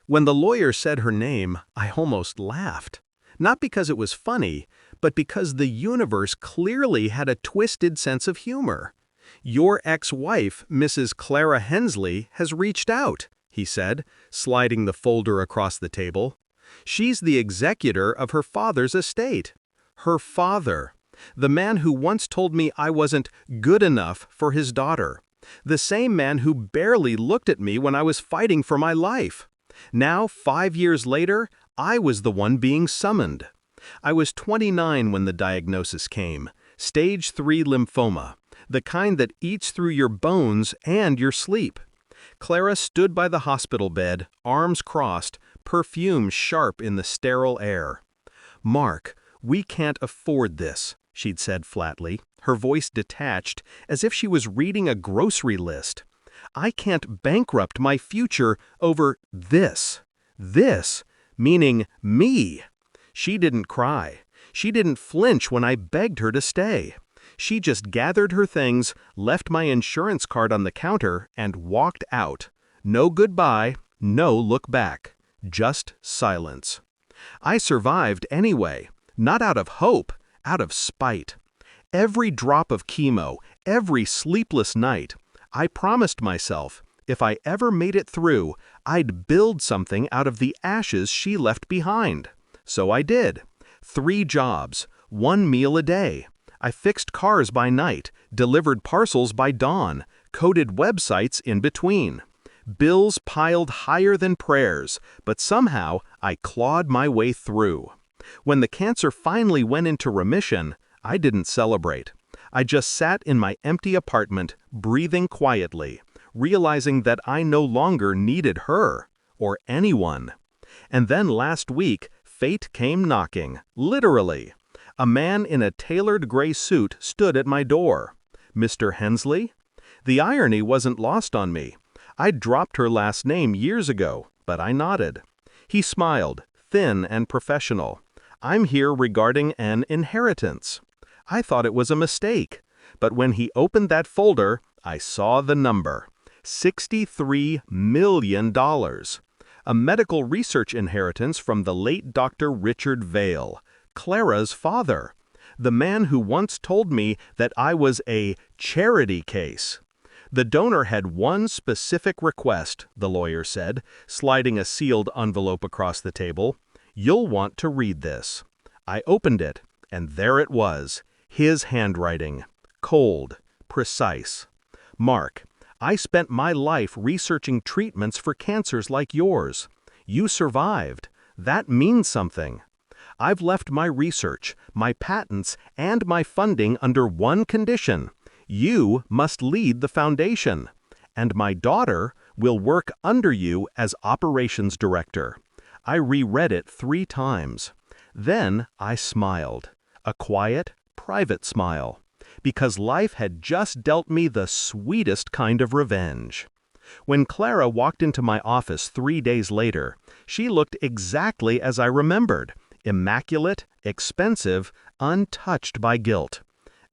When the lawyer said her name, I almost laughed. Not because it was funny, but because the universe clearly had a twisted sense of humor. "Your ex-wife, Mrs. Clara Hensley, has reached out," he said, sliding the folder across the table. "She's the executor of her father's estate." Her father. The man who once told me I wasn't good enough for his daughter. The same man who barely looked at me when I was fighting for my life. Now, 5 years later, I was the one being summoned. I was 29 when the diagnosis came. Stage 3 lymphoma, the kind that eats through your bones and your sleep. Clara stood by the hospital bed, arms crossed, perfume sharp in the sterile air. "Mark, we can't afford this," she'd said flatly, her voice detached, as if she was reading a grocery list. "I can't bankrupt my future over this. This, meaning me." She didn't cry. She didn't flinch when I begged her to stay. She just gathered her things, left my insurance card on the counter, and walked out. No goodbye, no look back. Just silence. I survived anyway, not out of hope, out of spite. Every drop of chemo, every sleepless night, I promised myself, if I ever made it through, I'd build something out of the ashes she left behind. So I did. 3 jobs, 1 meal a day. I fixed cars by night, delivered parcels by dawn, coded websites in between. Bills piled higher than prayers, but somehow I clawed my way through. When the cancer finally went into remission, I didn't celebrate. I just sat in my empty apartment, breathing quietly, realizing that I no longer needed her, or anyone. And then last week, fate came knocking, literally. A man in a tailored gray suit stood at my door. "Mr. Hensley?" The irony wasn't lost on me. I'd dropped her last name years ago, but I nodded. He smiled, thin and professional. "I'm here regarding an inheritance." I thought it was a mistake, but when he opened that folder, I saw the number. $63 million. A medical research inheritance from the late Dr. Richard Vail, Clara's father, the man who once told me that I was a charity case. The donor had one specific request, the lawyer said, sliding a sealed envelope across the table. "You'll want to read this." I opened it, and there it was, his handwriting, cold, precise. "Mark, I spent my life researching treatments for cancers like yours. You survived. That means something. I've left my research, my patents, and my funding under one condition. You must lead the foundation. And my daughter will work under you as operations director." I reread it 3 times. Then I smiled. A quiet, private smile. Because life had just dealt me the sweetest kind of revenge. When Clara walked into my office 3 days later, she looked exactly as I remembered. Immaculate, expensive, untouched by guilt.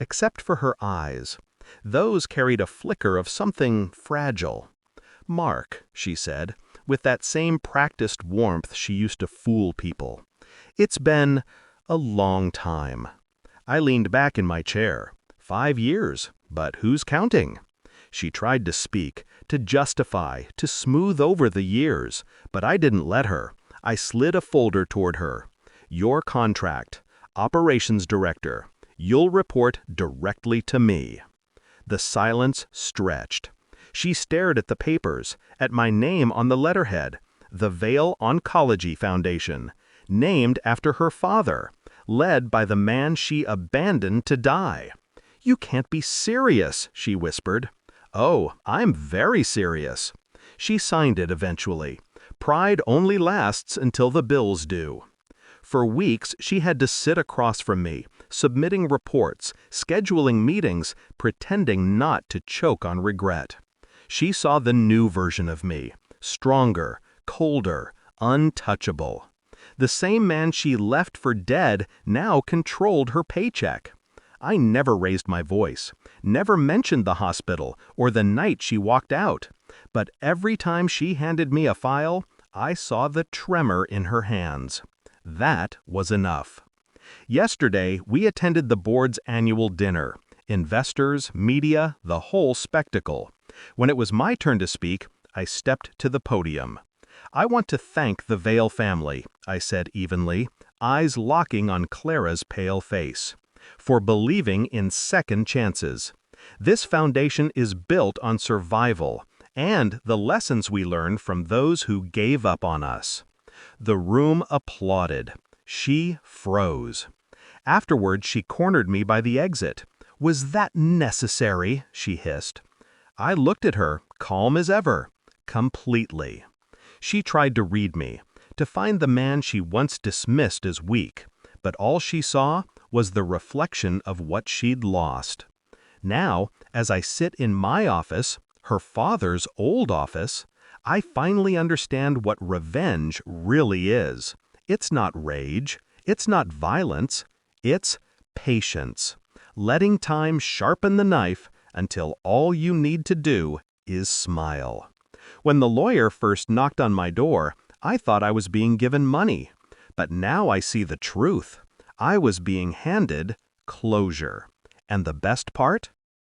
Except for her eyes. Those carried a flicker of something fragile. "Mark," she said, with that same practiced warmth she used to fool people. "It's been a long time." I leaned back in my chair. 5 years, but who's counting? She tried to speak, to justify, to smooth over the years, but I didn't let her. I slid a folder toward her. "Your contract, operations director. You'll report directly to me." The silence stretched. She stared at the papers, at my name on the letterhead, the Vail Oncology Foundation, named after her father, led by the man she abandoned to die. "You can't be serious," she whispered. "Oh, I'm very serious." She signed it eventually. Pride only lasts until the bill's due. For weeks, she had to sit across from me, submitting reports, scheduling meetings, pretending not to choke on regret. She saw the new version of me, stronger, colder, untouchable. The same man she left for dead now controlled her paycheck. I never raised my voice, never mentioned the hospital or the night she walked out. But every time she handed me a file, I saw the tremor in her hands. That was enough. Yesterday, we attended the board's annual dinner. Investors, media, the whole spectacle. When it was my turn to speak, I stepped to the podium. "I want to thank the Vail family," I said evenly, eyes locking on Clara's pale face, "for believing in second chances. This foundation is built on survival and the lessons we learn from those who gave up on us." The room applauded. She froze. Afterward, she cornered me by the exit. "Was that necessary?" she hissed. I looked at her, calm as ever. Completely. She tried to read me, to find the man she once dismissed as weak, but all she saw was the reflection of what she'd lost. Now, as I sit in my office, her father's old office, I finally understand what revenge really is. It's not rage, it's not violence, it's patience. Letting time sharpen the knife until all you need to do is smile. When the lawyer first knocked on my door, I thought I was being given money. But now I see the truth. I was being handed closure. And the best part?